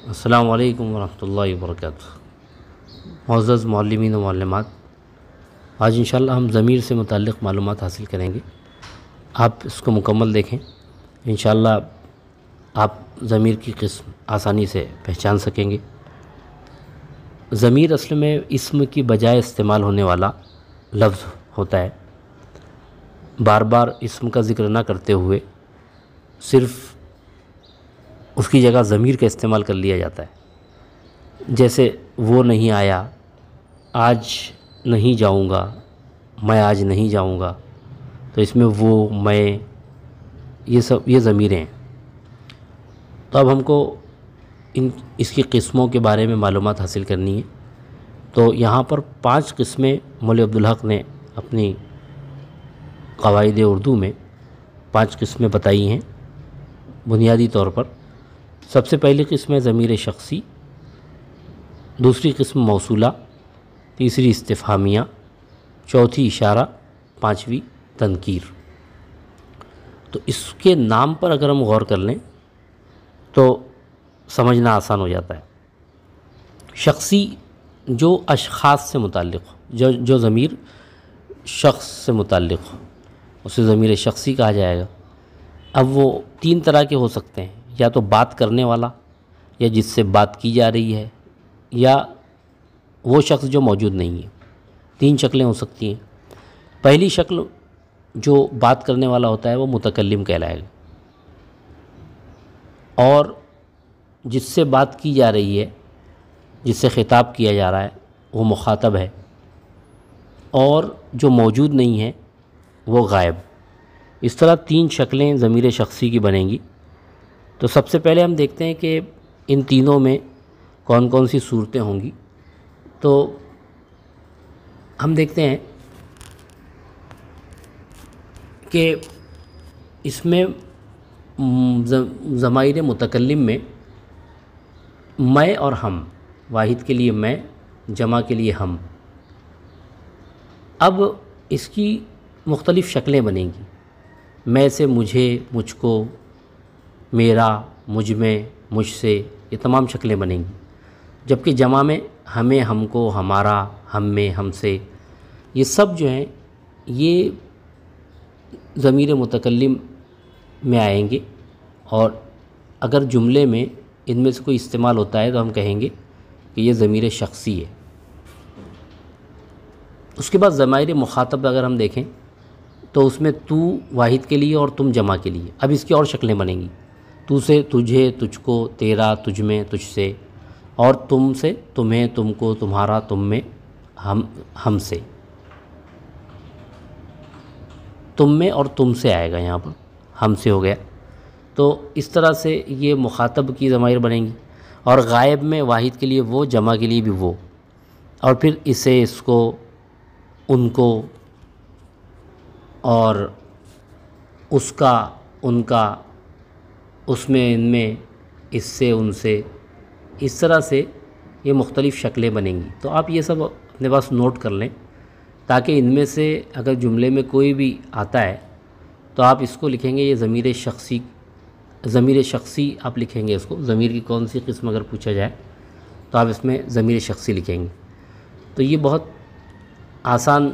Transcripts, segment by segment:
السلام علیکم ورحمۃ اللہ وبرکاتہ۔ معزز معلمین و معلمات، آج انشاءاللہ ہم ضمیر سے متعلق معلومات حاصل کریں گے۔ آپ اس کو مکمل دیکھیں، انشاءاللہ آپ ضمیر کی قسم آسانی سے پہچان سکیں گے۔ ضمیر اصل میں اسم کی بجائے استعمال ہونے والا لفظ ہوتا ہے۔ بار بار اسم کا ذکر نہ کرتے ہوئے صرف اس کی جگہ ضمیر کا استعمال کر لیا جاتا ہے، جیسے وہ نہیں آیا، آج نہیں جاؤں گا، میں آج نہیں جاؤں گا، تو اس میں وہ، میں، یہ ضمیریں ہیں۔ تو اب ہم کو اس کی قسموں کے بارے میں معلومات حاصل کرنی ہے۔ تو یہاں پر 5 قسمیں مولوی عبدالحق نے اپنی قواعد اردو میں 5 قسمیں بتائی ہیں بنیادی طور پر۔ سب سے پہلی قسم ہے ضمیر شخصی، دوسری قسم موصولہ، تیسری استفہامیہ، چوتھی اشارہ، پانچویں تنکیر۔ تو اس کے نام پر اگر ہم غور کر لیں تو سمجھنا آسان ہو جاتا ہے۔ شخصی جو اشخاص سے متعلق ہو، جو ضمیر شخص سے متعلق ہو، اسے ضمیر شخصی کہا جائے گا۔ اب وہ 3 طرح کے ہو سکتے ہیں، یا تو بات کرنے والا، یا جس سے بات کی جا رہی ہے، یا وہ شخص جو موجود نہیں ہے۔ 3 شکلیں ہو سکتی ہیں۔ پہلی شکل جو بات کرنے والا ہوتا ہے وہ متکلم کہلائے گا، اور جس سے بات کی جا رہی ہے، جس سے خطاب کیا جا رہا ہے، وہ مخاطب ہے، اور جو موجود نہیں ہے وہ غائب۔ اس طرح 3 شکلیں ضمیر شخصی کی بنیں گی۔ تو سب سے پہلے ہم دیکھتے ہیں کہ ان تینوں میں کون کون سی صورتیں ہوں گی۔ تو ہم دیکھتے ہیں کہ اس میں ضمائر متکلم میں میں اور ہم، واحد کے لیے میں، جمع کے لیے ہم۔ اب اس کی مختلف شکلیں بنیں گی۔ میں سے مجھے، مجھ کو، میرا، مجھ میں، مجھ سے، یہ تمام شکلیں بنیں گی۔ جبکہ جمع میں ہمیں، ہم کو، ہمارا، ہم میں، ہم سے، یہ سب جو ہیں یہ ضمیر متکلم میں آئیں گے، اور اگر جملے میں ان میں سے کوئی استعمال ہوتا ہے تو ہم کہیں گے کہ یہ ضمیر شخصی ہے۔ اس کے بعد ضمائر مخاطب اگر ہم دیکھیں تو اس میں تو واحد کے لیے اور تم جمع کے لیے۔ اب اس کی اور شکلیں بنیں گی۔ تو سے تجھے، تجھ کو، تیرا، تجھ میں، تجھ سے، اور تم سے تمہیں، تم کو، تمہارا، تم میں، ہم سے۔ تم میں اور تم سے آئے گا، یہاں پر ہم سے ہو گیا۔ تو اس طرح سے یہ مخاطب کی ضمائر بنیں گی۔ اور غائب میں واحد کے لیے وہ، جمع کے لیے بھی وہ، اور پھر اسے، اس کو، ان کو، اور اس کا، ان کا، اس میں، ان میں، اس سے، ان سے، اس طرح سے یہ مختلف شکلیں بنیں گی۔ تو آپ یہ سب اپنے پاس نوٹ کر لیں، تاکہ ان میں سے اگر جملے میں کوئی بھی آتا ہے تو آپ اس کو لکھیں گے یہ ضمیر شخصی۔ ضمیر شخصی آپ لکھیں گے اس کو، ضمیر کی کون سی قسم اگر پوچھا جائے تو آپ اس میں ضمیر شخصی لکھیں گے۔ تو یہ بہت آسان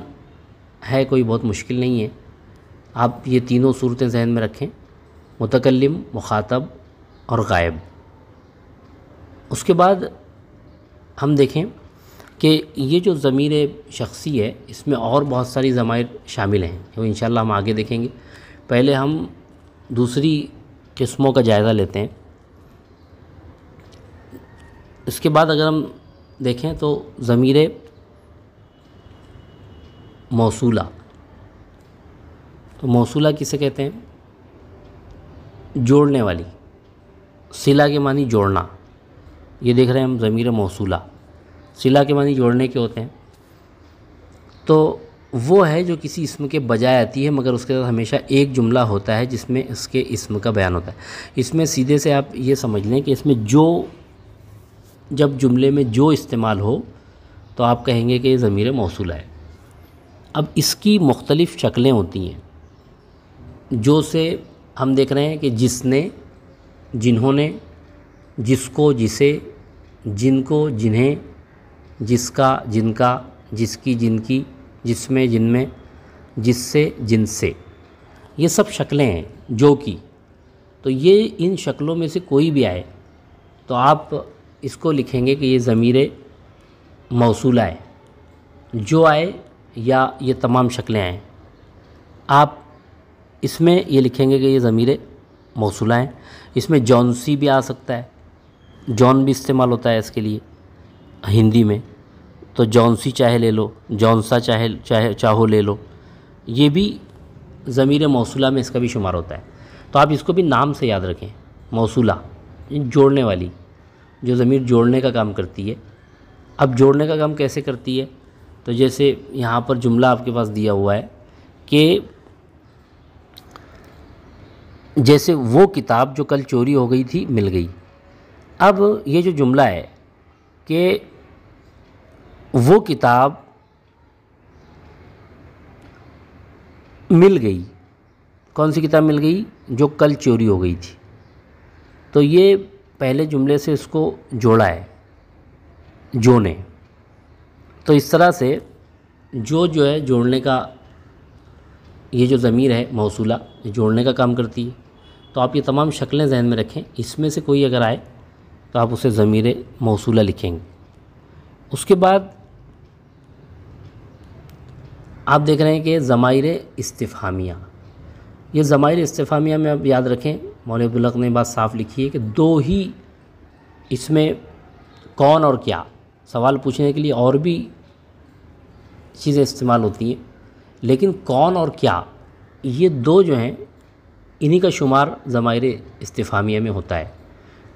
ہے، کوئی بہت مشکل نہیں ہے۔ آپ یہ تینوں صورتیں ذہن میں رکھیں، متکلم، مخاطب اور غائب۔ اس کے بعد ہم دیکھیں کہ یہ جو ضمیر شخصی ہے اس میں اور بہت ساری ضمائر شامل ہیں، جو انشاءاللہ ہم آگے دیکھیں گے۔ پہلے ہم دوسری قسموں کا جائزہ لیتے ہیں۔ اس کے بعد اگر ہم دیکھیں تو ضمیر موصولہ۔ تو موصولہ کسے کہتے ہیں؟ جوڑنے والی۔ صلہ کے معنی جوڑنا، یہ دیکھ رہے ہیں ہم ضمیر موصولہ۔ صلہ کے معنی جوڑنے کے ہوتے ہیں۔ تو وہ ہے جو کسی اسم کے بجائے آتی ہے، مگر اس کے ساتھ ہمیشہ ایک جملہ ہوتا ہے جس میں اس کے اسم کا بیان ہوتا ہے۔ اس میں سیدھے سے آپ یہ سمجھ لیں کہ اس میں جو، جب جملے میں جو استعمال ہو تو آپ کہیں گے کہ یہ ضمیر موصولہ ہے۔ اب اس کی مختلف شکلیں ہوتی ہیں، جو سے ہم دیکھ رہے ہیں کہ جس نے، جنہوں نے، جس کو، جسے، جن کو، جنہیں، جس کا، جن کا، جس کی، جن کی، جس میں، جن میں، جس سے، جن سے، یہ سب شکلیں ہیں جو کی. تو یہ ان شکلوں میں سے کوئی بھی آئے تو آپ اس کو لکھیں گے کہ یہ ضمیر موصولہ ہے. جو آئے یا یہ تمام شکلیں آئیں آپ اس میں یہ لکھیں گے کہ یہ ضمیر موصولہ ہیں. اس میں جون سی بھی آ سکتا ہے، جون بھی استعمال ہوتا ہے اس کے لیے ہندی میں، تو جون سی چاہے لے لو، جون سا چاہو لے لو، یہ بھی ضمیر موصولہ میں اس کا بھی شمار ہوتا ہے. تو آپ اس کو بھی نام سے یاد رکھیں، موصولہ جوڑنے والی، جو ضمیر جوڑنے کا کام کرتی ہے. اب جوڑنے کا کام کیسے کرتی ہے؟ تو جیسے یہاں پر جملہ آپ کے پاس دیا ہوا ہے کہ جیسے وہ کتاب جو کل چوری ہو گئی تھی مل گئی. اب یہ جو جملہ ہے کہ وہ کتاب مل گئی، کون سی کتاب مل گئی؟ جو کل چوری ہو گئی تھی. تو یہ پہلے جملے سے اس کو جوڑا ہے جو نے. تو اس طرح سے جو ہے جوڑنے کا، یہ جو ضمیر ہے موصولہ یہ جوڑنے کا کام کرتی ہے. تو آپ یہ تمام شکلیں ذہن میں رکھیں، اس میں سے کوئی اگر آئے تو آپ اسے ضمیر موصولہ لکھیں گے. اس کے بعد آپ دیکھ رہے ہیں کہ ضمائر استفہامیہ. یہ ضمائر استفہامیہ میں آپ یاد رکھیں، مولوی عبدالحق نے بات صاف لکھی ہے کہ دو ہی اس میں کون اور کیا، سوال پوچھنے کے لیے اور بھی چیزیں استعمال ہوتی ہیں، لیکن کون اور کیا یہ دو جو ہیں انہی کا شمار ضمائر استفہامیہ میں ہوتا ہے.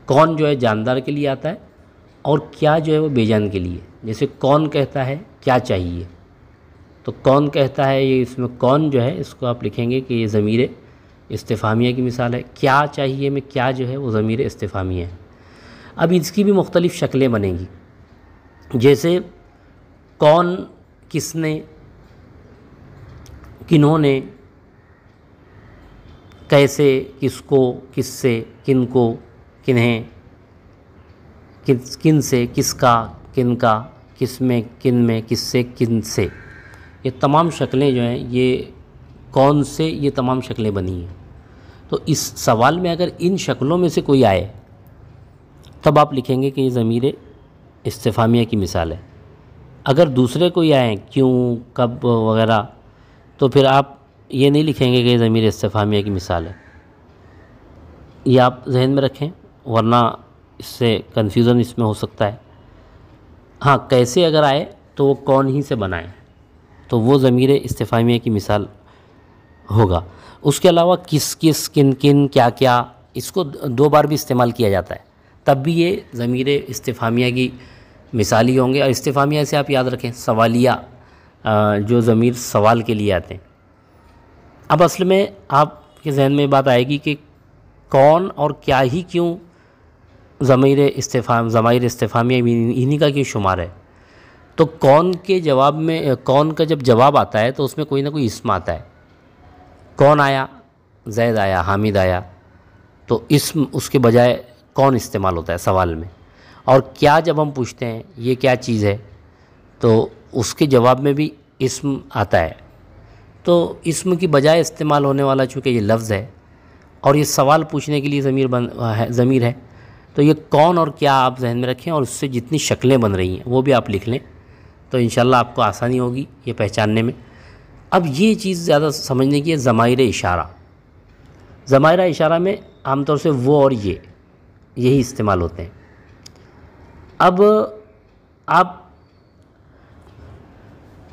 کون جو ہے جاندار کے لیے آتا ہے اور کیا جو ہے وہ بے جان کے لیے. جیسے کون کہتا ہے کیا چاہیے، تو کون کہتا ہے، یہ اس میں کون جو ہے اس کو آپ لکھیں گے کہ یہ ضمیر استفہامیہ کی مثال ہے. کیا چاہیے میں کیا جو ہے وہ ضمیر استفہامیہ ہے. اب اس کی بھی مختلف شکلیں بنیں گی، جیسے کون، کس نے، کنہوں نے، کیسے، کس کو، کس سے، کن کو، کنہیں، کن سے، کس کا، کن کا، کس میں، کن میں، کس سے، کن سے. یہ تمام شکلیں جو ہیں یہ کون سے، یہ تمام شکلیں بنی ہیں. تو اس سوال میں اگر ان شکلوں میں سے کوئی آئے تب آپ لکھیں گے کہ یہ ضمیر استفہامیہ کی مثال ہے. اگر دوسرے کوئی آئیں، کیوں، کب وغیرہ، تو پھر آپ یہ نہیں لکھیں گے کہ یہ ضمیر استفہامیہ کی مثال ہے. یہ آپ ذہن میں رکھیں ورنہ اس سے کنفیوژن اس میں ہو سکتا ہے. ہاں کیسے اگر آئے تو وہ کون ہی سے بنائیں تو وہ ضمیر استفہامیہ کی مثال ہوگا. اس کے علاوہ کس کس، کن کن، کیا کیا، اس کو دو بار بھی استعمال کیا جاتا ہے، تب بھی یہ ضمیر استفہامیہ کی مثالی ہوں گے. اور استفہامیہ سے آپ یاد رکھیں سوالیہ، جو ضمیر سوال کے لیے آتے ہیں. اب اصل میں آپ کے ذہن میں بات آئے گی کہ کون اور کیا ہی کیوں ضمیر استفہامیہ انہی کا کیوں شمار ہے. تو کون کے جواب میں، کون کا جب جواب آتا ہے تو اس میں کوئی نہ کوئی اسم آتا ہے. کون آیا، زید آیا، حامد آیا، تو اسم اس کے بجائے کون استعمال ہوتا ہے سوال میں. اور کیا جب ہم پوچھتے ہیں یہ کیا چیز ہے تو اس کے جواب میں بھی اسم آتا ہے. تو اسم کی بجائے استعمال ہونے والا چونکہ یہ لفظ ہے اور یہ سوال پوچھنے کے لیے ضمیر ہے، تو یہ کون اور کیا آپ ذہن میں رکھیں اور اس سے جتنی شکلیں بن رہی ہیں وہ بھی آپ لکھ لیں تو انشاءاللہ آپ کو آسانی ہوگی یہ پہچاننے میں. اب یہ چیز زیادہ سمجھنے کی ہے ضمائر اشارہ. ضمائر اشارہ میں عام طور سے وہ اور یہی استعمال ہوتے ہیں. اب آپ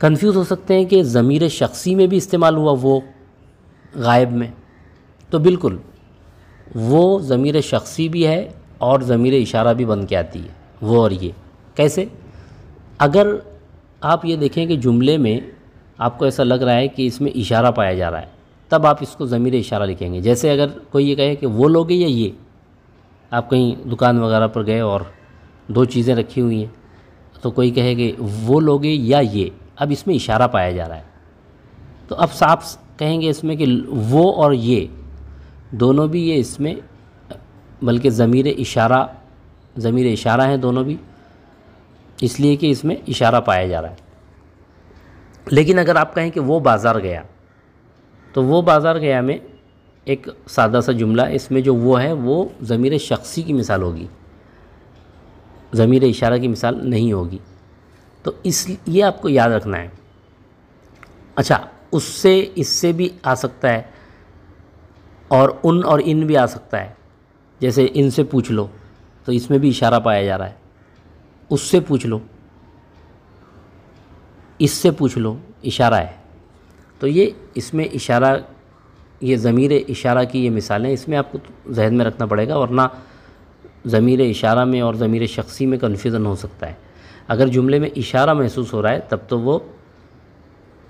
کنفیوز ہو سکتے ہیں کہ ضمیر شخصی میں بھی استعمال ہوا وہ غائب میں، تو بالکل وہ ضمیر شخصی بھی ہے اور ضمیر اشارہ بھی بن کے آتی ہے. وہ اور یہ کیسے؟ اگر آپ یہ دیکھیں کہ جملے میں آپ کو ایسا لگ رہا ہے کہ اس میں اشارہ پایا جا رہا ہے تب آپ اس کو ضمیر اشارہ لکھیں گے. جیسے اگر کوئی یہ کہے کہ وہ لوگ یا یہ، آپ کہیں دکان وغیرہ پر گئے اور دو چیزیں رکھی ہوئی ہیں تو کوئی کہے کہ وہ لوگ یا یہ، اب اس میں اشارہ پایا جا رہا ہے تو اب صاف کہیں گے اس میں کہ وہ اور یہ دونوں بھی یہ اس میں بلکہ ضمیر اشارہ ضمیر اشارہ ہیں دونوں بھی، اس لیے کہ اس میں اشارہ پایا جا رہا ہے۔ لیکن اگر آپ کہیں کہ وہ بازار گیا، تو وہ بازار گیا میں ایک سادہ سا جملہ، اس میں جو وہ ہے وہ ضمیر شخصی کی مثال ہوگی، ضمیر اشارہ کی مثال نہیں ہوگی، تو یہ آپ کو یاد رکھنا ہے۔ اچھا، اس سے بھی آ سکتا ہے، اور ان بھی آ سکتا ہے، جیسے ان سے پوچھ لو تو اس میں بھی اشارہ پایا جا رہا ہے، اس سے پوچھ لو، اس سے پوچھ لو، اشارہ ہے۔ تو یہ اس میں اشارہ، یہ ضمیر اشارہ کی یہ مثالیں، اس میں آپ کو ذہن میں رکھنا پڑے گا، ورنہ ضمیر اشارہ میں اور ضمیر شخصی میں کنفیوژن ہو سکتا ہے۔ اگر جملے میں اشارہ محسوس ہو رہا ہے تب تو وہ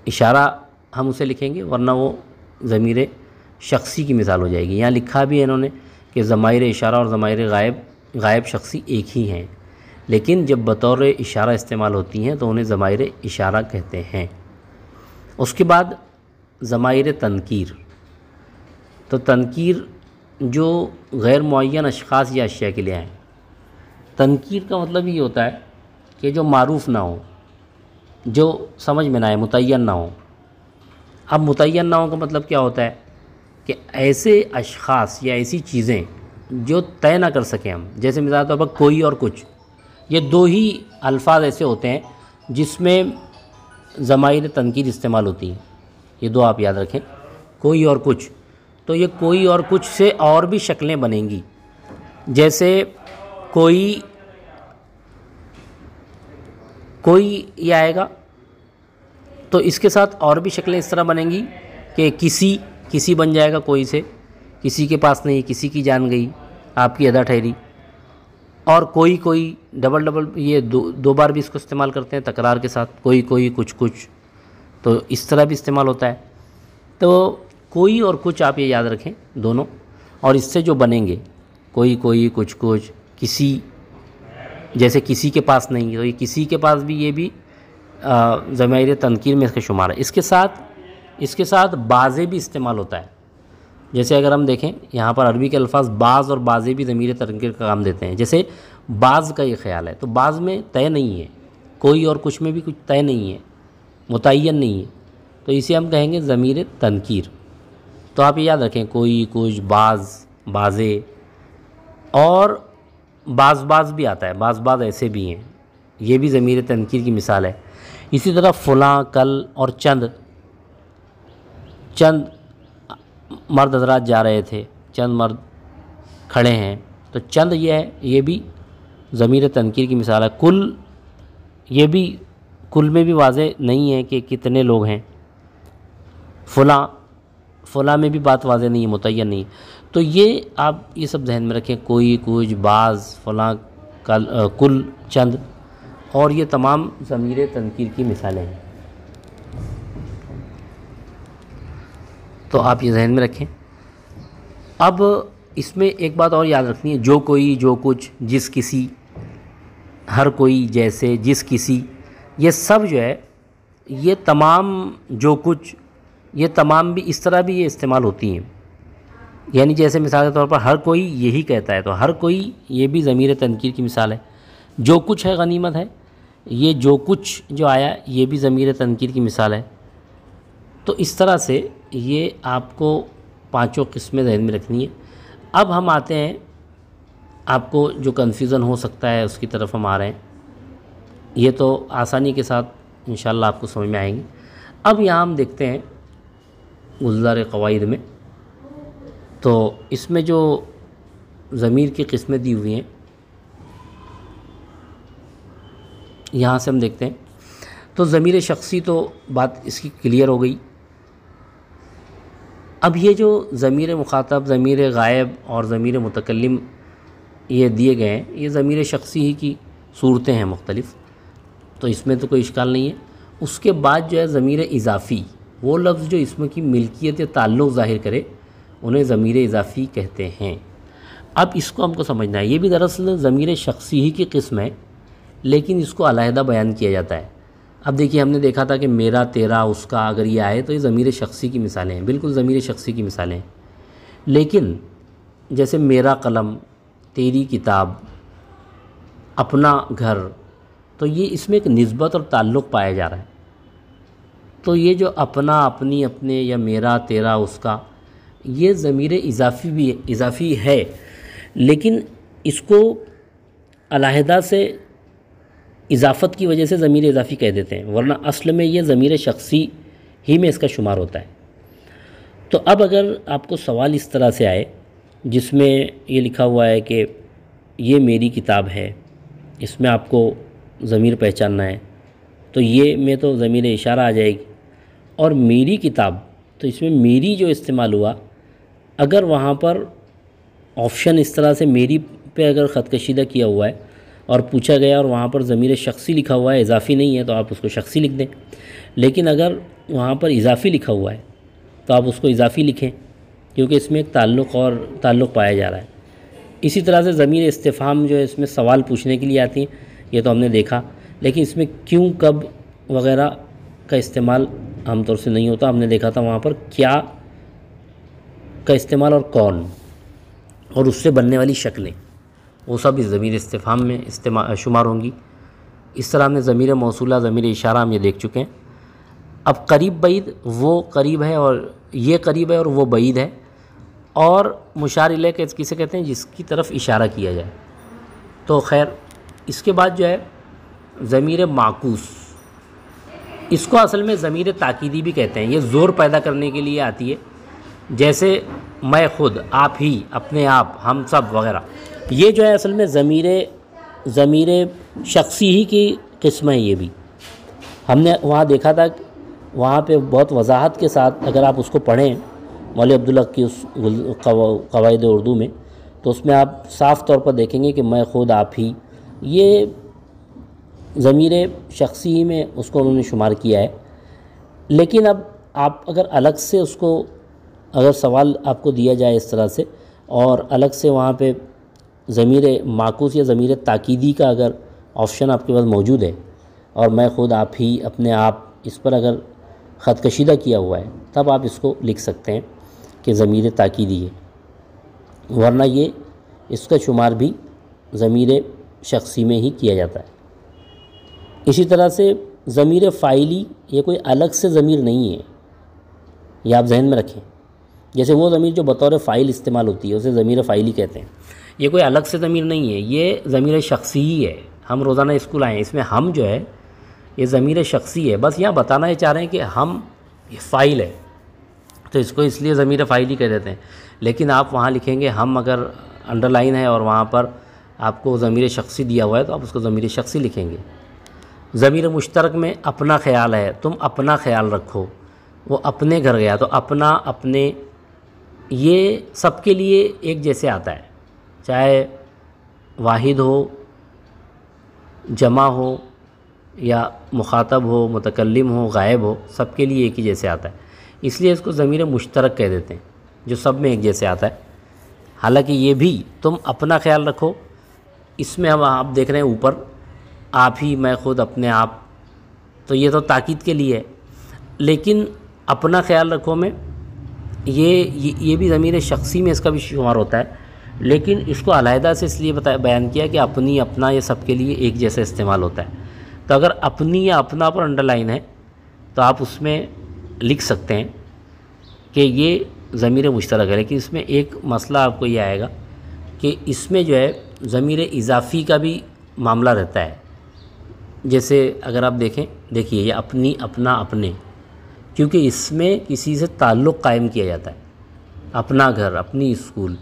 اشارہ ہم اسے لکھیں گے، ورنہ وہ ضمیر شخصی کی مثال ہو جائے گی۔ یہاں لکھا بھی ہے انہوں نے کہ ضمائر اشارہ اور ضمائر غائب شخصی ایک ہی ہیں، لیکن جب بطور اشارہ استعمال ہوتی ہیں تو انہیں ضمائر اشارہ کہتے ہیں۔ اس کے بعد ضمائر تنکیر، تو تنکیر جو غیر معین اشخاص یا اشیاء کے لیے ہیں۔ تنکیر کا مطلب یہ ہوتا ہے کہ جو معروف نہ ہو، جو سمجھ میں نہ آئے، متعین نہ ہو۔ اب متعین نہ ہو کا مطلب کیا ہوتا ہے کہ ایسے اشخاص یا ایسی چیزیں جو طے نہ کر سکیں ہم، جیسے مثال کے طور پر کوئی اور کچھ، یہ دو ہی الفاظ ایسے ہوتے ہیں جس میں ضمائر تنکیر استعمال ہوتی ہیں، یہ دو آپ یاد رکھیں، کوئی اور کچھ۔ تو یہ کوئی اور کچھ سے اور بھی شکلیں بنیں گی، جیسے کوئی یہ آئے گا تو اس کے ساتھ اور بھی شکلیں اس طرح بنیں گی کہ کسی بن جائے گا، کوئی سے، کسی کے پاس نہیں، کسی کی جان گئی، آپ کی ادا ٹھہری۔ اور کوئی ڈبل یہ دو بار بھی اس کو استعمال کرتے ہیں تکرار کے ساتھ، کوئی کچھ، تو اس طرح بھی استعمال ہوتا ہے۔ تو کوئی اور کچھ آپ یہ یاد رکھیں دونوں، اور اس سے جو بنیں گے کوئی کچھ، کسی، جیسے کسی کے پاس نہیں، تو یہ کسی کے پاس بھی، یہ بھی ضمائر تنکیر میں اس کا شمار ہے۔ اس کے ساتھ بعضے بھی استعمال ہوتا ہے، جیسے اگر ہم دیکھیں یہاں پر عربی کے الفاظ بعض اور بعضے بھی ضمیر تنکیر کا کام دیتے ہیں۔ جیسے بعض کا یہ خیال ہے، تو بعض میں طے نہیں ہے، کوئی اور کچھ میں بھی کچھ طے نہیں ہے، متعین نہیں ہے، تو اسے ہم کہیں گے ضمیر تنکیر۔ تو آپ یہ یاد رکھیں، کوئی کچھ، بعضے، اور بعض بھی آتا ہے، بعض ایسے بھی ہیں، یہ بھی ضمیر تنکیر کی مثال ہے۔ اسی طرح فلاں، کل اور چند مرد حضرات جا رہے تھے، چند مرد کھڑے ہیں، تو چند یہ ہے، یہ بھی ضمیر تنکیر کی مثال ہے۔ کل میں بھی واضح نہیں ہے کہ کتنے لوگ ہیں۔ فلاں میں بھی بات واضح نہیں ہے، متعین نہیں ہے۔ تو یہ آپ یہ سب ذہن میں رکھیں، کوئی کچھ، بعض، فلاں، کل، چند، اور یہ تمام ضمیر تنکیر کی مثالیں ہیں۔ تو آپ یہ ذہن میں رکھیں۔ اب اس میں ایک بات اور یاد رکھنی ہے، جو کوئی، جو کچھ، جس کسی، ہر کوئی، جیسے، جس کسی، یہ سب جو ہے، یہ تمام، جو کچھ، یہ تمام بھی اس طرح بھی یہ استعمال ہوتی ہیں۔ یعنی جیسے مثال کے طور پر ہر کوئی یہی کہتا ہے، تو ہر کوئی یہ بھی ضمیر تنکیر کی مثال ہے۔ جو کچھ ہے غنیمت ہے، یہ جو کچھ جو آیا یہ بھی ضمیر تنکیر کی مثال ہے۔ تو اس طرح سے یہ آپ کو پانچوں قسمیں ذہن میں رکھنی ہے۔ اب ہم آتے ہیں، آپ کو جو کنفیوژن ہو سکتا ہے اس کی طرف ہم آ رہے ہیں، یہ تو آسانی کے ساتھ انشاءاللہ آپ کو سمجھ میں آئیں گی۔ اب یہاں ہم دیکھتے ہیں گلزار قواعد میں، تو اس میں جو ضمیر کی قسمیں دی ہوئی ہیں، یہاں سے ہم دیکھتے ہیں، تو ضمیر شخصی تو بات اس کی کلیئر ہو گئی۔ اب یہ جو ضمیر مخاطب، ضمیر غائب اور ضمیر متکلم یہ دیے گئے ہیں، یہ ضمیر شخصی ہی کی صورتیں ہیں مختلف، تو اس میں تو کوئی اشکال نہیں ہے۔ اس کے بعد جو ہے ضمیر اضافی، وہ لفظ جو اسم کی ملکیت یا تعلق ظاہر کرے انہیں ضمیر اضافی کہتے ہیں۔ اب اس کو ہم کو سمجھنا ہے، یہ بھی دراصل ضمیر شخصی ہی کی قسم ہے، لیکن اس کو علیحدہ بیان کیا جاتا ہے۔ اب دیکھیے، ہم نے دیکھا تھا کہ میرا، تیرا، اس کا، اگر یہ آئے تو یہ ضمیر شخصی کی مثالیں ہیں، بالکل ضمیر شخصی کی مثالیں ہیں۔ لیکن جیسے میرا قلم، تیری کتاب، اپنا گھر، تو یہ اس میں ایک نسبت اور تعلق پایا جا رہا ہے۔ تو یہ جو اپنا، اپنی، اپنے یا میرا، تیرا، اس کا، یہ ضمیر اضافی ہے، لیکن اس کو علیحدہ سے اضافت کی وجہ سے ضمیر اضافی کہہ دیتے ہیں، ورنہ اصل میں یہ ضمیر شخصی ہی میں اس کا شمار ہوتا ہے۔ تو اب اگر آپ کو سوال اس طرح سے آئے جس میں یہ لکھا ہوا ہے کہ یہ میری کتاب ہے، اس میں آپ کو ضمیر پہچاننا ہے، تو یہ میں تو ضمیر اشارہ آ جائے گی، اور میری کتاب، تو اس میں میری جو استعمال ہوا، اگر وہاں پر آپشن اس طرح سے میری پہ اگر خط کشیدہ کیا ہوا ہے اور پوچھا گیا اور وہاں پر ضمیر شخصی لکھا ہوا ہے، اضافی نہیں ہے، تو آپ اس کو شخصی لکھ دیں، لیکن اگر وہاں پر اضافی لکھا ہوا ہے تو آپ اس کو اضافی لکھیں، کیونکہ اس میں ایک تعلق پایا جا رہا ہے۔ اسی طرح سے ضمیر استفہام جو ہے اس میں سوال پوچھنے کے لیے آتی ہیں، یہ تو ہم نے دیکھا، لیکن اس میں کیوں، کب وغیرہ کا استعمال عام طور سے نہیں ہوتا۔ ہم نے دیکھا تھا وہاں پر کیا کا استعمال اور کون، اور اس سے بننے والی شکلیں، وہ سب اس ضمیر استفہام میں شمار ہوں گی۔ اس طرح ہم نے ضمیر موصولہ، ضمیر اشارہ ہم یہ دیکھ چکے ہیں۔ اب قریب بعید، وہ قریب ہے اور یہ قریب ہے اور وہ بعید ہے، اور مشار الیہ کسے کہتے ہیں؟ جس کی طرف اشارہ کیا جائے۔ تو خیر، اس کے بعد جو ہے ضمیر معکوس، اس کو اصل میں ضمیر تاکیدی بھی کہتے ہیں، یہ زور پیدا کرنے کے لیے آتی ہے، جیسے میں خود، آپ ہی، اپنے آپ، ہم سب وغیرہ۔ یہ جو ہے اصل میں ضمیر شخصی ہی کی قسم ہے۔ یہ بھی ہم نے وہاں دیکھا تھا، وہاں پہ بہت وضاحت کے ساتھ اگر آپ اس کو پڑھیں مولوی عبدالحق کی اس قواعد اردو میں، تو اس میں آپ صاف طور پر دیکھیں گے کہ میں خود، آپ ہی، یہ ضمیر شخصی ہی میں اس کو انہوں نے شمار کیا ہے۔ لیکن اب آپ اگر الگ سے اس کو، اگر سوال آپ کو دیا جائے اس طرح سے، اور الگ سے وہاں پہ ضمیر معکوس یا ضمیر تاکیدی کا اگر آپشن آپ کے پاس موجود ہے، اور میں خود، آپ ہی، اپنے آپ، اس پر اگر خط کشیدہ کیا ہوا ہے، تب آپ اس کو لکھ سکتے ہیں کہ ضمیر تاکیدی ہے، ورنہ یہ اس کا شمار بھی ضمیر شخصی میں ہی کیا جاتا ہے۔ اسی طرح سے ضمیر فاعلی، یہ کوئی الگ سے ضمیر نہیں ہے، یہ آپ ذہن میں رکھیں۔ جیسے وہ ضمیر جو بطور فاعل استعمال ہوتی ہے اسے ضمیر فاعلی کہتے ہیں، یہ کوئی الگ سے ضمیر نہیں ہے، یہ ضمیر شخصی ہی ہے۔ ہم روزانہ اسکول آئے ہیں، اس میں ہم جو ہے یہ ضمیر شخصی ہے، بس یہاں بتانا یہ چاہ رہے ہیں کہ ہم فاعل ہے، تو اس کو اس لیے ضمیر فاعلی کہہ دیتے ہیں۔ لیکن آپ وہاں لکھیں گے ہم، اگر انڈر لائن ہے اور وہاں پر آپ کو ضمیر شخصی دیا ہوا ہے، تو آپ اس کو ضمیر شخصی لکھیں گے۔ ضمیر مشترک میں اپنا خیال ہے، تم اپنا خیال رکھو، وہ اپنے گھر گیا، تو اپنا، اپنے، یہ سب کے لیے ایک جیسے آتا ہے، چاہے واحد ہو، جمع ہو، یا مخاطب ہو، متکلم ہو، غائب ہو، سب کے لیے ایک ہی جیسے آتا ہے، اس لیے اس کو ضمیر مشترک کہہ دیتے ہیں، جو سب میں ایک جیسے آتا ہے۔ حالانکہ یہ بھی تم اپنا خیال رکھو، اس میں ہم آپ دیکھ رہے ہیں اوپر آپ ہی، میں خود، اپنے آپ، تو یہ تو تاکید کے لیے ہے، لیکن اپنا خیال رکھو میں یہ بھی ضمیر شخصی میں اس کا بھی شمار ہوتا ہے، لیکن اس کو علیحدہ سے اس لیے بیان کیا کہ اپنی، اپنا، یہ سب کے لیے ایک جیسا استعمال ہوتا ہے۔ تو اگر اپنی یا اپنا پر انڈر لائن ہے تو آپ اس میں لکھ سکتے ہیں کہ یہ ضمیر مشترک ہے، لیکن اس میں ایک مسئلہ آپ کو یہ آئے گا کہ اس میں جو ہے ضمیر اضافی کا بھی معاملہ رہتا ہے۔ جیسے اگر آپ دیکھیے یہ اپنی، اپنا، اپنے، کیونکہ اس میں کسی سے تعلق قائم کیا جاتا ہے، اپنا گھر، اپنی اسکول،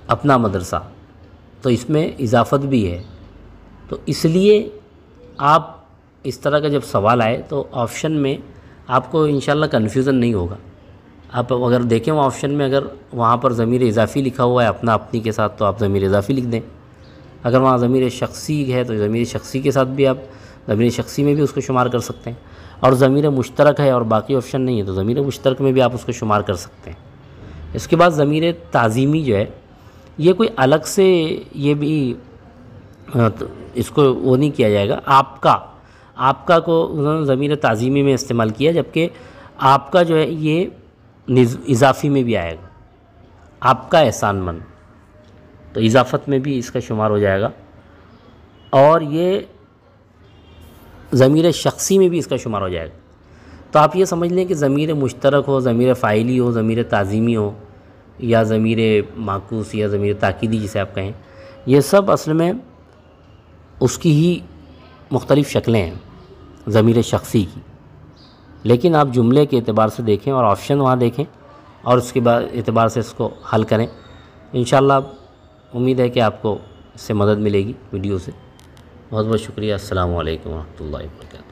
اپنا مدرسہ، تو اس میں اضافت بھی ہے۔ تو اس لیے آپ اس طرح کا جب سوال آئے تو آپشن میں آپ کو انشاءاللہ کنفیوژن نہیں ہوگا۔ آپ اگر دیکھیں وہ آپشن میں اگر وہاں پر ضمیر اضافی لکھا ہوا ہے اپنا، اپنی کے ساتھ، تو آپ ضمیر اضافی لکھ دیں۔ اگر وہاں ضمیر شخصی ہے تو ضمیر شخصی کے ساتھ بھی آپ ضمیر شخصی میں بھی اس کو شمار کر سکتے ہیں، اور ضمیر مشترک ہے اور باقی آپشن نہیں ہے تو ضمیر مشترک میں بھی آپ اس کو شمار کر سکتے ہیں۔ اس کے بعد ضمیر تعظیمی جو ہے یہ کوئی الگ سے، یہ بھی اس کو وہ نہیں کیا جائے گا، آپ کا کو انہوں نے ضمیر تعظیمی میں استعمال کیا، جبکہ آپ کا جو ہے یہ اضافی میں بھی آئے گا، آپ کا احسان مند، تو اضافت میں بھی اس کا شمار ہو جائے گا۔ اور یہ ضمیر شخصی میں بھی اس کا شمار ہو جائے گا۔ تو آپ یہ سمجھ لیں کہ ضمیر مشترک ہو، ضمیر فاعلی ہو، ضمیر تعظیمی ہو، یا ضمیر معکوس یا ضمیر تاکیدی جسے آپ کہیں، یہ سب اصل میں اس کی ہی مختلف شکلیں ہیں ضمیر شخصی کی۔ لیکن آپ جملے کے اعتبار سے دیکھیں اور آپشن وہاں دیکھیں اور اس کے بعد اعتبار سے اس کو حل کریں۔ انشاءاللہ امید ہے کہ آپ کو اس سے مدد ملے گی ویڈیو سے۔ بہت بہت شکریہ۔ السلام علیکم ورحمۃ اللہ وبرکاتہ۔